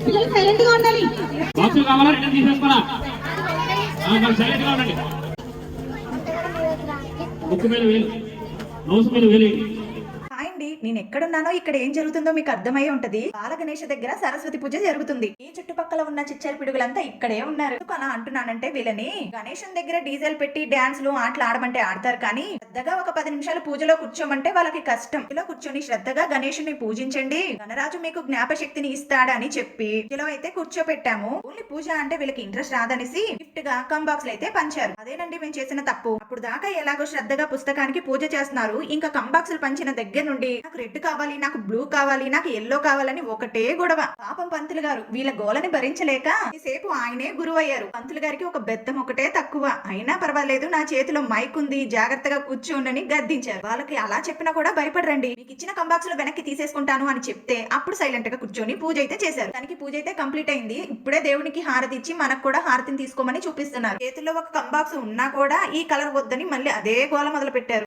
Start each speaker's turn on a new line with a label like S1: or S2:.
S1: పిల్లలు సైలెంట్ గా ఉండాలి.
S2: బాక్సులు కావాలా రిటర్న్ తీసేసుకోరా. సైలెంట్ గా ఉండండి. ముక్కు మీద వేలు, నోసు మీద వేలు.
S3: హాయ్ అండి, నేను ఎక్కడున్నానో ఇక్కడ ఏం జరుగుతుందో మీకు అర్థమై ఉంటది. బాల గణేష్ దగ్గర సరస్వతి పూజ జరుగుతుంది. ఈ చుట్టుపక్కల ఉన్న చిచ్చరి పిడుగులంతా ఇక్కడే ఉన్నారు. ఎందుకు అలా అంటున్నానంటే వీళ్ళని గణేశం దగ్గర డీజెల్ పెట్టి డాన్స్లు ఆటలు ఆడమంటే ఆడతారు, కానీ శ్రద్ధగా ఒక 10 నిమిషాలు పూజలో కూర్చోమంటే వాళ్ళకి కష్టం. ఇలా కూర్చొని శ్రద్ధగా గణేశుని పూజించండి, గణరాజు మీకు జ్ఞాపశక్తిని ఇస్తాడని చెప్పి ఇలా అయితే కూర్చోపెట్టాము. ఓన్లీ పూజ అంటే వీళ్ళకి ఇంట్రెస్ట్ రాదనేసి గిఫ్ట్ గా కంబాక్స్ అయితే పంచారు. అదేనండి మేము చేసిన తప్పు. అప్పుడు దాకా ఎలాగో శ్రద్ధగా పుస్తకానికి పూజ చేస్తున్నారు, ఇంకా కంబాక్సులు పంచిన దగ్గర నుండి నాకు రెడ్ కావాలి, నాకు బ్లూ కావాలి, నాకు ఎల్లో కావాలని ఒకటే గొడవ. పాపం పంతులు గారు వీళ్ళ గోలని భరించలేక సేపు ఆయనే గురువు అయ్యారు. పంతులు గారికి ఒక బెత్తం ఒకటే తక్కువ. అయినా పర్వాలేదు, నా చేతిలో మైక్ ఉంది, జాగ్రత్తగా కూర్చోండి గద్దించారు. వాళ్ళకి అలా చెప్పినా కూడా భయపడరండి. మీకు ఇచ్చిన కంబాక్స్ వెనక్కి తీసేసుకుంటాను అని చెప్తే అప్పుడు సైలెంట్ గా కూర్చొని పూజ అయితే చేశారు. దానికి పూజ అయితే కంప్లీట్ అయింది. ఇప్పుడే దేవునికి హారతి ఇచ్చి మనకు కూడా హారతిని తీసుకోమని చూపిస్తున్నారు. చేతిలో ఒక కంబాక్స్ ఉన్నా కూడా ఈ కలర్ వద్దని మళ్ళీ అదే గోల మొదలు పెట్టారు.